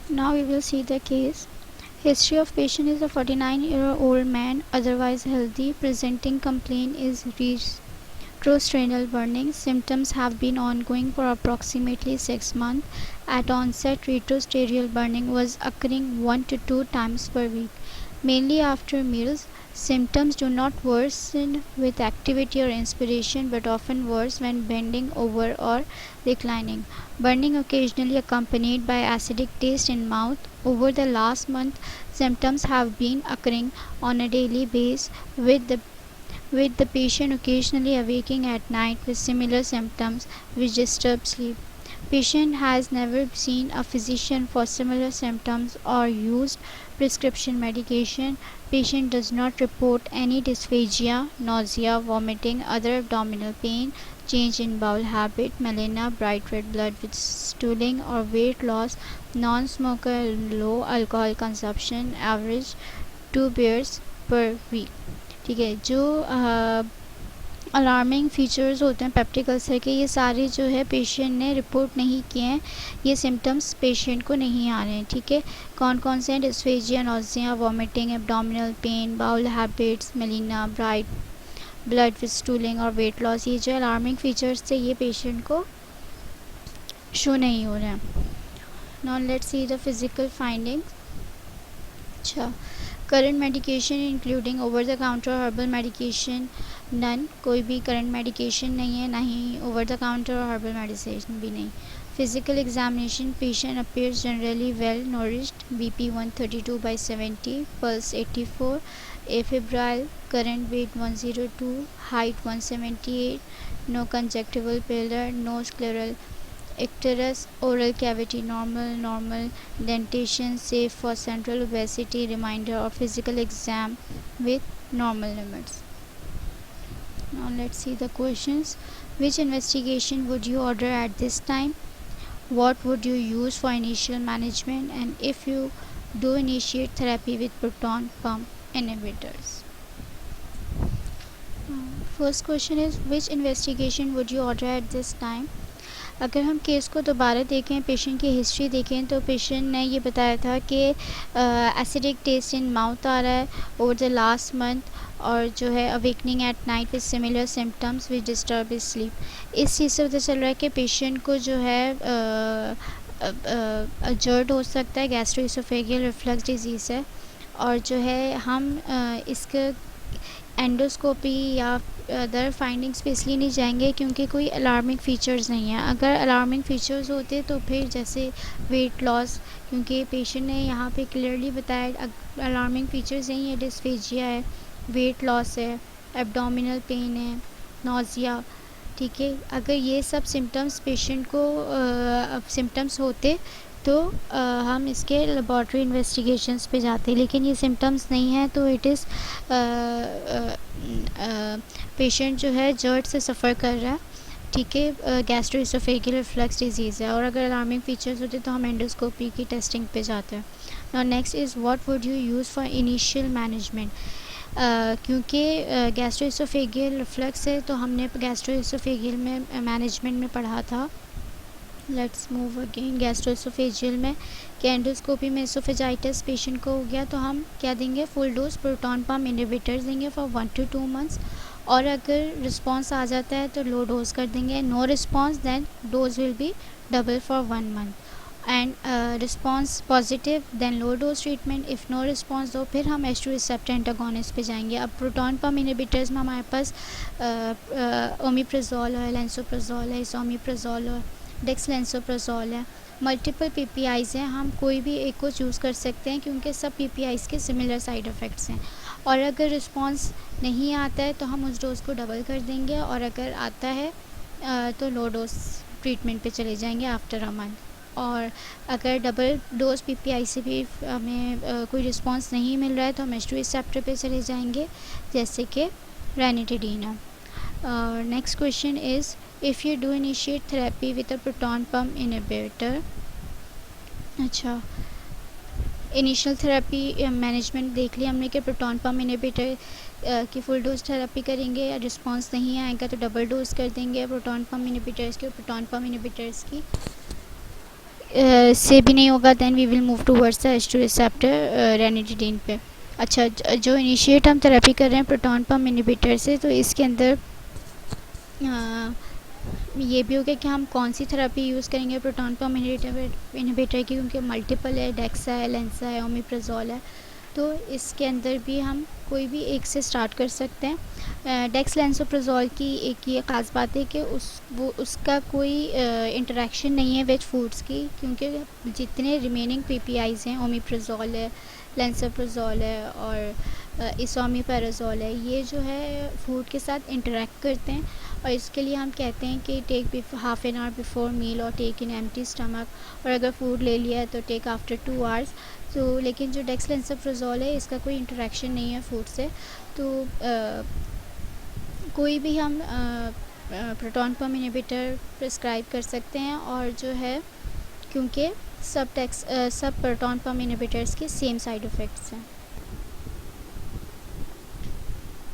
Now we will see the case. History of patient is a 49-year-old man, otherwise healthy. Presenting complaint is retrosternal burning. Symptoms have been ongoing for approximately 6 months. At onset, retrosternal burning was occurring 1 to 2 times per week, mainly after meals. Symptoms do not worsen with activity or inspiration, but often worse when bending over or reclining. Burning occasionally accompanied by acidic taste in mouth. Over the last month, symptoms have been occurring on a daily basis, with the patient occasionally awaking at night with similar symptoms which disturb sleep. Patient has never seen a physician for similar symptoms or used prescription medication. Patient does not report any dysphagia, nausea, vomiting, other abdominal pain, change in bowel habit, melena, bright red blood with stooling or weight loss, non-smoker, low alcohol consumption, average 2 beers per week. ठीक है, जो alarming features होते हैं peptic ulcer के, ये सारे जो है पेशेंट ने रिपोर्ट नहीं किए हैं, ये सिम्टम्स पेशेंट को नहीं आ रहे हैं. ठीक है, कौन कौन से हैं? Dysphagia, nausea, vomiting, abdominal pain, bowel habits, melena, bright blood with stooling और वेट लॉस. ये जो अलार्मिंग फीचर्स थे ये पेशेंट को शो नहीं हो रहे हैं. Now let's see the physical findings. अच्छा, current medication including over the counter herbal medication none. कोई भी करंट मेडिकेशन नहीं है, ना ही ओवर द काउंटर और हर्बल मेडिसिन भी नहीं. Physical examination, patient appears generally well nourished. BP 132/70, pulse 84, afebrile, current weight 102, height 178, no conjunctival pallor, no scleral icterus, oral cavity normal, dentation safe for central obesity, reminder of physical exam with normal limits. Now let's see the questions. Which investigation would you order at this time? What would you use for initial management, and if you do initiate therapy with proton pump inhibitors? First question is, which investigation would you order at this time? अगर हम case को दोबारा देखें, patient की history देखें, तो patient ने ये बताया था कि एसिडिक टेस्ट इन माउथ आ रहा है ओवर द लास्ट मंथ, और जो है awakening at night with similar symptoms which disturb his sleep. इस चीज़ से पता चल रहा है कि पेशेंट को जो है जर्ड हो सकता है, गैस्ट्रोइसोफेगियल रिफ्लक्स डिजीज़ है. और जो है हम इसके एंडोस्कोपी या अदर फाइंडिंग्स पे इसलिए नहीं जाएंगे क्योंकि कोई अलार्मिंग फ़ीचर्स नहीं है. अगर अलार्मिंग फ़ीचर्स होते तो फिर जैसे वेट लॉस, क्योंकि पेशेंट ने यहाँ पे क्लियरली बताया अलार्मिंग फ़ीचर्स नहीं है, डिस्फेजिया है, वेट लॉस है, एब्डोमिनल पेन है, नोजिया. ठीक है, अगर ये सब सिम्टम्स पेशेंट को सिम्टम्स होते तो हम इसके लेबॉर्ट्री इन्वेस्टिगेशंस पे जाते हैं, लेकिन ये सिम्टम्स नहीं है तो इट इज़ पेशेंट जो है जर्ड से सफ़र कर रहा है. ठीक है, गैस्ट्रोइसोफेगियल रिफ्लक्स डिजीज़ है, और अगर अलार्मिंग फीचर्स होते तो हम एंडोस्कोपी की टेस्टिंग पे जाते हैं. Now next is what would you use for initial management. क्योंकि गैस्ट्रोइसोफेगियल रिफ्लक्स है तो हमने गैस्ट्रोइसोफेगियल में मैनेजमेंट में पढ़ा था. Let's move again. गैस्ट्रोइसोफेजियल में कि एंडोस्कोपी में एसोफेजाइटिस पेशेंट को हो गया तो हम क्या देंगे? Full dose proton pump inhibitors देंगे फॉर 1 to 2 months. और अगर रिस्पांस आ जाता है तो लो डोज कर देंगे. No response then dose will be double for 1 month. And response positive then low dose treatment. If no response तो फिर हम H2 रिसेप्टर एंटागोनिस्ट पे जाएंगे. अब प्रोटॉन पम्प इनहिबिटर्स में हमारे पास ओमिप्राजोल है, लेंसोप्राजोल है, इसोमिप्राजोल है, डेक्सलेंसोप्राजोल है. मल्टीपल PPIs हैं, हम कोई भी एक को चूज़ कर सकते हैं क्योंकि सब PPIs के सिमिलर साइड इफ़ेक्ट्स हैं. और अगर रिस्पांस नहीं आता है तो हम उस डोज को डबल कर देंगे, और अगर आता है तो लो डोज ट्रीटमेंट पे चले जाएंगे आफ्टर अ मंथ. और अगर डबल डोज PPI से भी हमें कोई रिस्पांस नहीं मिल रहा है तो हम H2 रिसेप्टर पे चले जाएंगे, जैसे कि ranitidine. Next question is, if you do initiate therapy with a proton pump inhibitor. अच्छा, इनिशियल थेरेपी मैनेजमेंट देख लिया हमने कि प्रोटॉन पम्प इनहिबिटर की फुल डोज थेरेपी करेंगे. रिस्पांस नहीं आएगा तो डबल डोज कर देंगे प्रोटॉन पम्प इनहिबिटर्स की. प्रोटॉन पम्प इनहिबिटर्स की से भी नहीं होगा then we will move towards the H2 receptor ranitidine पे। अच्छा, जो इनिशिएट हम थेरेपी कर रहे हैं प्रोटॉन पम्प इनहिबिटर से, तो इसके अंदर ये भी हो गया कि हम कौन सी थेरेपी यूज़ करेंगे प्रोटॉन पम्प इनहिबिटर की, क्योंकि मल्टीपल है, डेक्सा है, लेंसा है, ओमिप्राजोल है। तो इसके अंदर भी हम कोई भी एक से स्टार्ट कर सकते हैं। डेक्सलेंसोप्राजोल की एक ये ख़ास बात है कि उसका कोई इंटरेक्शन नहीं है विद फूड्स की, क्योंकि जितने रिमेनिंग पीपीआईज़ हैं, ओमिप्राजोल है, लेंसोप्राजोल है और इसोमिपेराजोल है, ये जो है फूड के साथ इंटरेक्ट करते हैं। और इसके लिए हम कहते हैं कि take half an hour before meal और टेक इन एम्प्टी स्टमक, और अगर फूड ले लिया है तो टेक आफ्टर 2 आवर्स। तो लेकिन जो डेक्सलेंसोप्राजोल है इसका कोई इंटरेक्शन नहीं है फूड से, तो कोई भी हम प्रोटॉन पम्प इनहिबिटर प्रिस्क्राइब कर सकते हैं। और जो है क्योंकि सब प्रोटॉन पम्प इनहिबिटर्स के सेम साइड इफ़ेक्ट्स हैं।